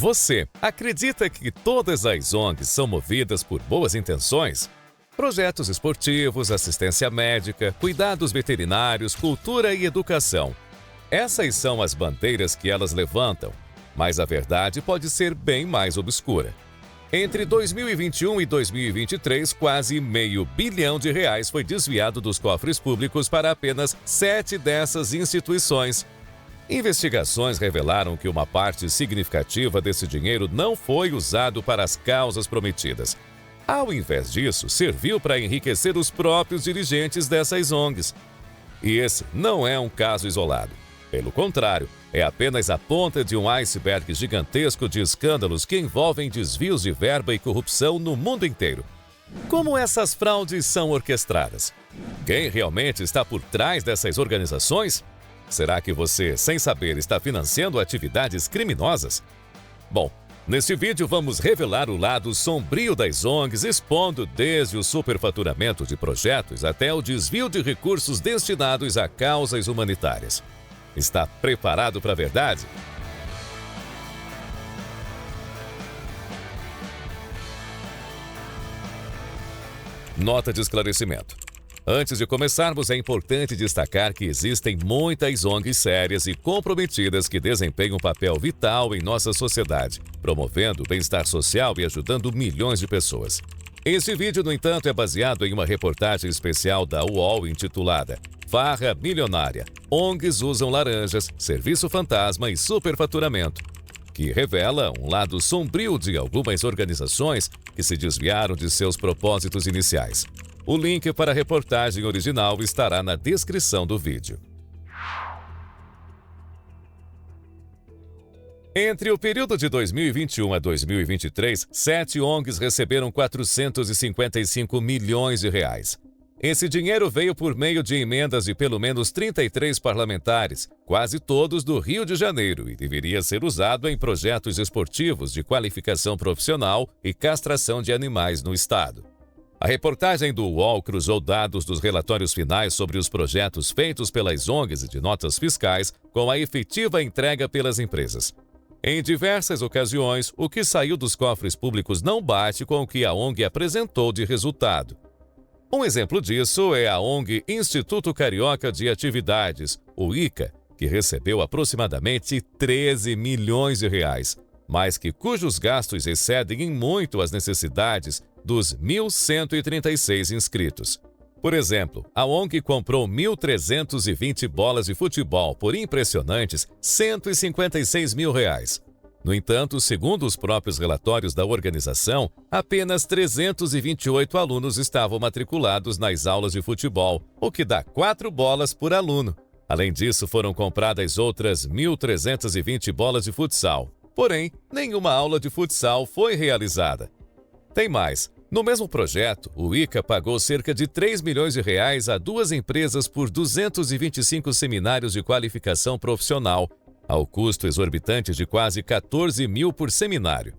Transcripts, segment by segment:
Você acredita que todas as ONGs são movidas por boas intenções? Projetos esportivos, assistência médica, cuidados veterinários, cultura e educação. Essas são as bandeiras que elas levantam, mas a verdade pode ser bem mais obscura. Entre 2021 e 2023, quase R$500 bilhão foi desviado dos cofres públicos para apenas 7 dessas instituições. Investigações revelaram que uma parte significativa desse dinheiro não foi usado para as causas prometidas. Ao invés disso, serviu para enriquecer os próprios dirigentes dessas ONGs. E esse não é um caso isolado. Pelo contrário, é apenas a ponta de um iceberg gigantesco de escândalos que envolvem desvios de verba e corrupção no mundo inteiro. Como essas fraudes são orquestradas? Quem realmente está por trás dessas organizações? Será que você, sem saber, está financiando atividades criminosas? Bom, neste vídeo vamos revelar o lado sombrio das ONGs, expondo desde o superfaturamento de projetos até o desvio de recursos destinados a causas humanitárias. Está preparado para a verdade? Nota de esclarecimento. Antes de começarmos, é importante destacar que existem muitas ONGs sérias e comprometidas que desempenham um papel vital em nossa sociedade, promovendo o bem-estar social e ajudando milhões de pessoas. Este vídeo, no entanto, é baseado em uma reportagem especial da UOL intitulada Farra Milionária, ONGs usam laranjas, serviço fantasma e superfaturamento, que revela um lado sombrio de algumas organizações que se desviaram de seus propósitos iniciais. O link para a reportagem original estará na descrição do vídeo. Entre o período de 2021 a 2023, 7 ONGs receberam R$455 milhões. Esse dinheiro veio por meio de emendas de pelo menos 33 parlamentares, quase todos do Rio de Janeiro, e deveria ser usado em projetos esportivos de qualificação profissional e castração de animais no estado. A reportagem do UOL cruzou dados dos relatórios finais sobre os projetos feitos pelas ONGs e de notas fiscais com a efetiva entrega pelas empresas. Em diversas ocasiões, o que saiu dos cofres públicos não bate com o que a ONG apresentou de resultado. Um exemplo disso é a ONG Instituto Carioca de Atividades, o ICA, que recebeu aproximadamente R$13 milhões, mas cujos gastos excedem em muito as necessidades dos 1.136 inscritos. Por exemplo, a ONG comprou 1.320 bolas de futebol por impressionantes R$156 mil. No entanto, segundo os próprios relatórios da organização, apenas 328 alunos estavam matriculados nas aulas de futebol, o que dá 4 bolas por aluno. Além disso, foram compradas outras 1.320 bolas de futsal. Porém, nenhuma aula de futsal foi realizada. Tem mais. No mesmo projeto, o ICA pagou cerca de R$3 milhões a 2 empresas por 225 seminários de qualificação profissional, ao custo exorbitante de quase 14 mil por seminário.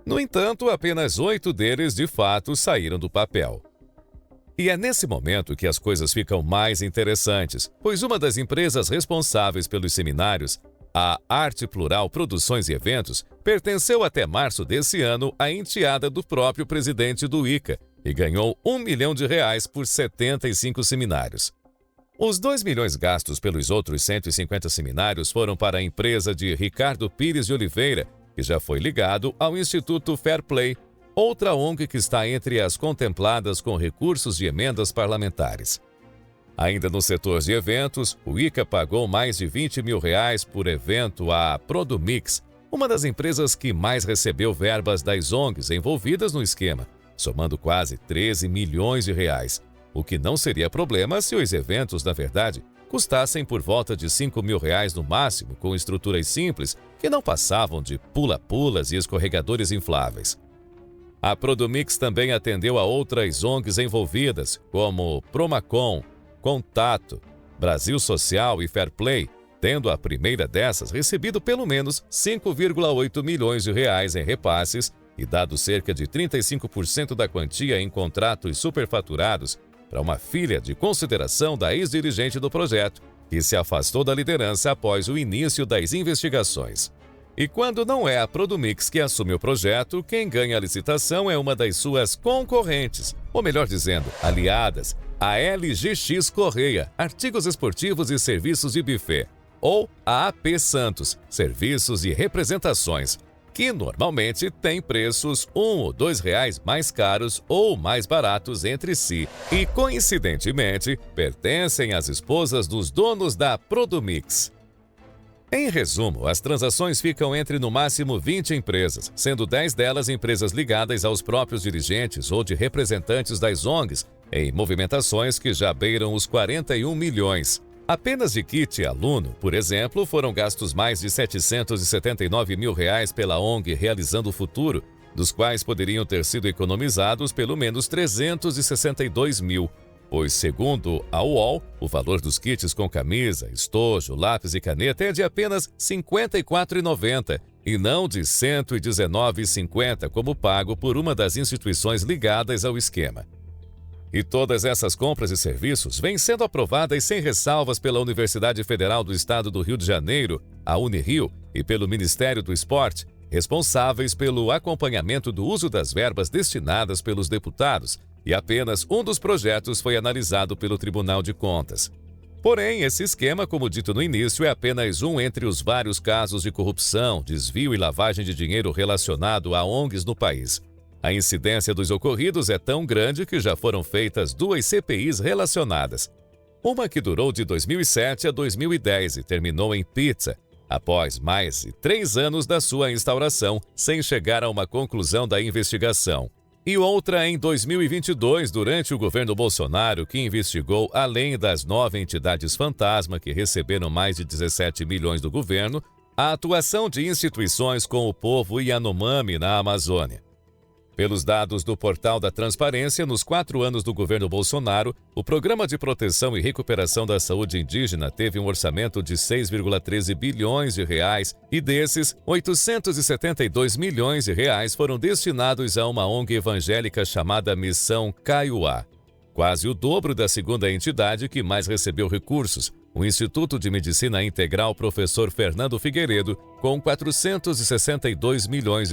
No entanto, apenas 8 deles de fato saíram do papel. E é nesse momento que as coisas ficam mais interessantes, pois uma das empresas responsáveis pelos seminários, a Arte Plural Produções e Eventos, pertenceu até março desse ano à enteada do próprio presidente do ICA e ganhou R$1 milhão por 75 seminários. Os 2 milhões gastos pelos outros 150 seminários foram para a empresa de Ricardo Pires de Oliveira, que já foi ligado ao Instituto Fair Play, outra ONG que está entre as contempladas com recursos de emendas parlamentares. Ainda no setor de eventos, o ICA pagou mais de R$20 mil por evento à Produmix, uma das empresas que mais recebeu verbas das ONGs envolvidas no esquema, somando quase R$13 milhões, o que não seria problema se os eventos, na verdade, custassem por volta de R$5 mil no máximo, com estruturas simples que não passavam de pula-pulas e escorregadores infláveis. A Produmix também atendeu a outras ONGs envolvidas, como Promacom, Contato, Brasil Social e Fair Play, tendo a primeira dessas recebido pelo menos R$5,8 milhões em repasses e dado cerca de 35% da quantia em contratos superfaturados para uma filha de consideração da ex-dirigente do projeto, que se afastou da liderança após o início das investigações. E quando não é a Produmix que assume o projeto, quem ganha a licitação é uma das suas concorrentes, ou melhor dizendo, aliadas, a LGX Correia, Artigos Esportivos e Serviços de Buffet, ou a AP Santos, Serviços e Representações, que normalmente tem preços R$ 1 ou R$ 2 mais caros ou mais baratos entre si e, coincidentemente, pertencem às esposas dos donos da Produmix. Em resumo, as transações ficam entre no máximo 20 empresas, sendo 10 delas empresas ligadas aos próprios dirigentes ou de representantes das ONGs, em movimentações que já beiram os 41 milhões. Apenas de kit aluno, por exemplo, foram gastos mais de R$ 779 mil pela ONG Realizando o Futuro, dos quais poderiam ter sido economizados pelo menos 362 mil, pois, segundo a UOL, o valor dos kits com camisa, estojo, lápis e caneta é de apenas R$ 54,90 e não de R$ 119,50, como pago por uma das instituições ligadas ao esquema. E todas essas compras e serviços vêm sendo aprovadas sem ressalvas pela Universidade Federal do Estado do Rio de Janeiro, a Unirio, e pelo Ministério do Esporte, responsáveis pelo acompanhamento do uso das verbas destinadas pelos deputados, e apenas um dos projetos foi analisado pelo Tribunal de Contas. Porém, esse esquema, como dito no início, é apenas um entre os vários casos de corrupção, desvio e lavagem de dinheiro relacionado a ONGs no país. A incidência dos ocorridos é tão grande que já foram feitas 2 CPIs relacionadas. Uma que durou de 2007 a 2010 e terminou em pizza, após mais de 3 anos da sua instauração, sem chegar a uma conclusão da investigação. E outra em 2022, durante o governo Bolsonaro, que investigou, além das 9 entidades fantasma que receberam mais de 17 milhões do governo, a atuação de instituições com o povo Yanomami na Amazônia. Pelos dados do Portal da Transparência, nos 4 anos do governo Bolsonaro, o Programa de Proteção e Recuperação da Saúde Indígena teve um orçamento de R$ 6,13 bilhões e desses, R$ 872 milhões foram destinados a uma ONG evangélica chamada Missão Kaiowá, quase o dobro da segunda entidade que mais recebeu recursos, o Instituto de Medicina Integral Professor Fernando Figueiredo, com R$ 462 milhões.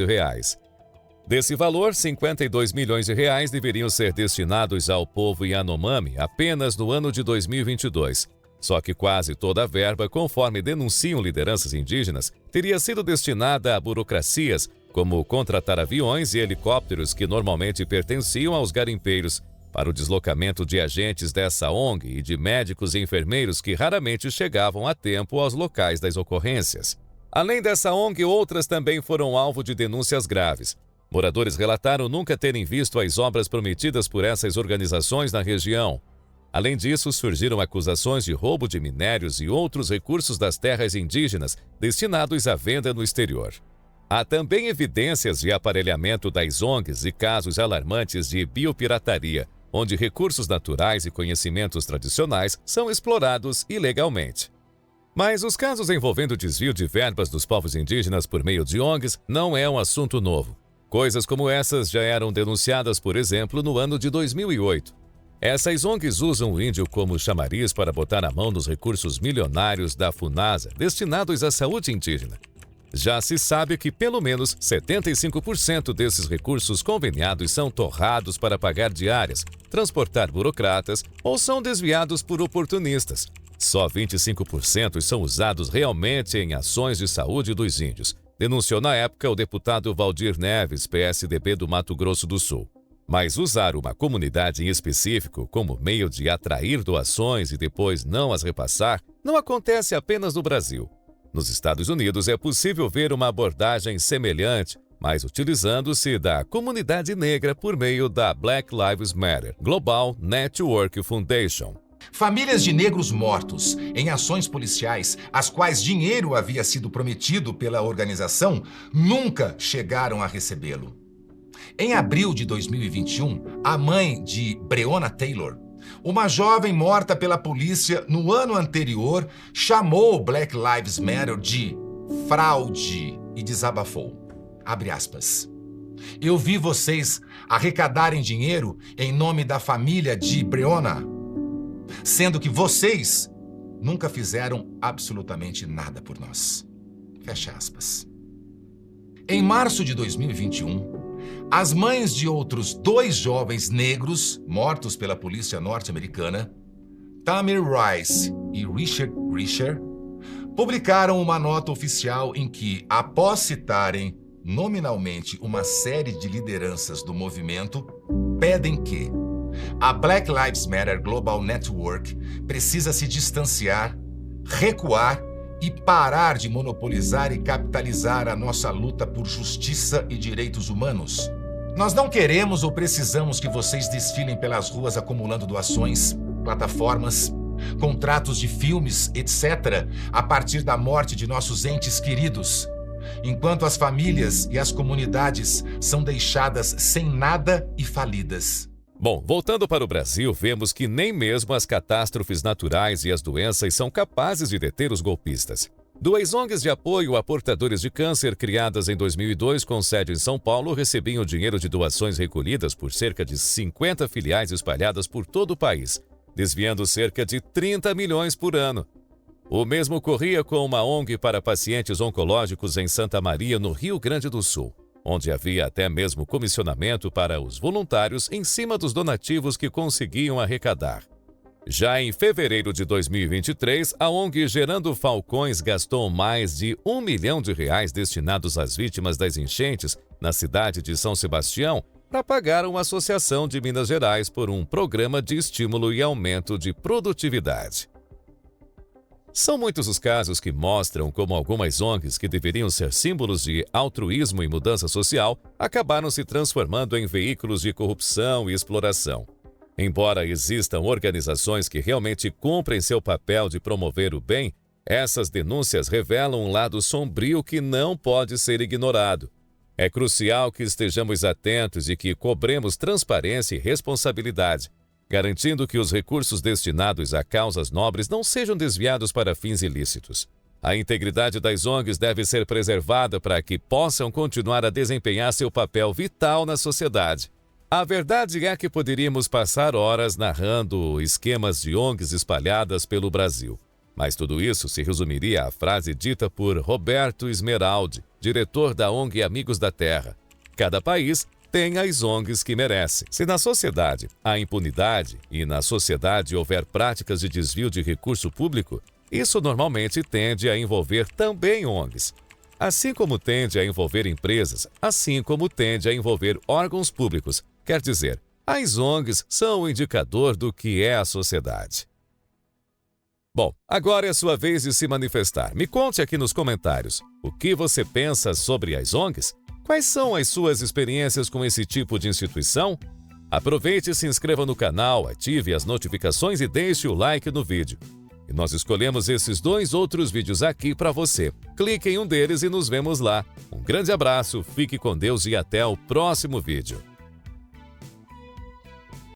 Desse valor, R$ 52 milhões deveriam ser destinados ao povo Yanomami apenas no ano de 2022. Só que quase toda a verba, conforme denunciam lideranças indígenas, teria sido destinada a burocracias, como contratar aviões e helicópteros que normalmente pertenciam aos garimpeiros, para o deslocamento de agentes dessa ONG e de médicos e enfermeiros que raramente chegavam a tempo aos locais das ocorrências. Além dessa ONG, outras também foram alvo de denúncias graves. Moradores relataram nunca terem visto as obras prometidas por essas organizações na região. Além disso, surgiram acusações de roubo de minérios e outros recursos das terras indígenas destinados à venda no exterior. Há também evidências de aparelhamento das ONGs e casos alarmantes de biopirataria, onde recursos naturais e conhecimentos tradicionais são explorados ilegalmente. Mas os casos envolvendo desvio de verbas dos povos indígenas por meio de ONGs não é um assunto novo. Coisas como essas já eram denunciadas, por exemplo, no ano de 2008. Essas ONGs usam o índio como chamariz para botar a mão nos recursos milionários da Funasa destinados à saúde indígena. Já se sabe que pelo menos 75% desses recursos conveniados são torrados para pagar diárias, transportar burocratas ou são desviados por oportunistas. Só 25% são usados realmente em ações de saúde dos índios, denunciou na época o deputado Valdir Neves, PSDB do Mato Grosso do Sul. Mas usar uma comunidade em específico como meio de atrair doações e depois não as repassar não acontece apenas no Brasil. Nos Estados Unidos é possível ver uma abordagem semelhante, mas utilizando-se da comunidade negra por meio da Black Lives Matter Global Network Foundation. Famílias de negros mortos em ações policiais, às quais dinheiro havia sido prometido pela organização, nunca chegaram a recebê-lo. Em abril de 2021, a mãe de Breonna Taylor, uma jovem morta pela polícia no ano anterior, chamou Black Lives Matter de fraude e desabafou. Abre aspas. Eu vi vocês arrecadarem dinheiro em nome da família de Breonna, sendo que vocês nunca fizeram absolutamente nada por nós. Fecha aspas. Em março de 2021, as mães de outros 2 jovens negros mortos pela polícia norte-americana, Tamir Rice e Richard Richer, publicaram uma nota oficial em que, após citarem nominalmente uma série de lideranças do movimento, pedem que a Black Lives Matter Global Network precisa se distanciar, recuar e parar de monopolizar e capitalizar a nossa luta por justiça e direitos humanos. Nós não queremos ou precisamos que vocês desfilem pelas ruas acumulando doações, plataformas, contratos de filmes, etc., a partir da morte de nossos entes queridos, enquanto as famílias e as comunidades são deixadas sem nada e falidas. Bom, voltando para o Brasil, vemos que nem mesmo as catástrofes naturais e as doenças são capazes de deter os golpistas. 2 ONGs de apoio a portadores de câncer, criadas em 2002 com sede em São Paulo, recebiam dinheiro de doações recolhidas por cerca de 50 filiais espalhadas por todo o país, desviando cerca de 30 milhões por ano. O mesmo ocorria com uma ONG para pacientes oncológicos em Santa Maria, no Rio Grande do Sul, onde havia até mesmo comissionamento para os voluntários em cima dos donativos que conseguiam arrecadar. Já em fevereiro de 2023, a ONG Gerando Falcões gastou mais de R$1 milhão destinados às vítimas das enchentes na cidade de São Sebastião para pagar uma associação de Minas Gerais por um programa de estímulo e aumento de produtividade. São muitos os casos que mostram como algumas ONGs que deveriam ser símbolos de altruísmo e mudança social acabaram se transformando em veículos de corrupção e exploração. Embora existam organizações que realmente cumprem seu papel de promover o bem, essas denúncias revelam um lado sombrio que não pode ser ignorado. É crucial que estejamos atentos e que cobremos transparência e responsabilidade, garantindo que os recursos destinados a causas nobres não sejam desviados para fins ilícitos. A integridade das ONGs deve ser preservada para que possam continuar a desempenhar seu papel vital na sociedade. A verdade é que poderíamos passar horas narrando esquemas de ONGs espalhadas pelo Brasil. Mas tudo isso se resumiria à frase dita por Roberto Esmeraldi, diretor da ONG Amigos da Terra: cada país tem as ONGs que merece. Se na sociedade há impunidade e na sociedade houver práticas de desvio de recurso público, isso normalmente tende a envolver também ONGs. Assim como tende a envolver empresas, assim como tende a envolver órgãos públicos. Quer dizer, as ONGs são o indicador do que é a sociedade. Bom, agora é sua vez de se manifestar. Me conte aqui nos comentários o que você pensa sobre as ONGs. Quais são as suas experiências com esse tipo de instituição? Aproveite e se inscreva no canal, ative as notificações e deixe o like no vídeo. E nós escolhemos esses 2 outros vídeos aqui para você. Clique em um deles e nos vemos lá. Um grande abraço, fique com Deus e até o próximo vídeo.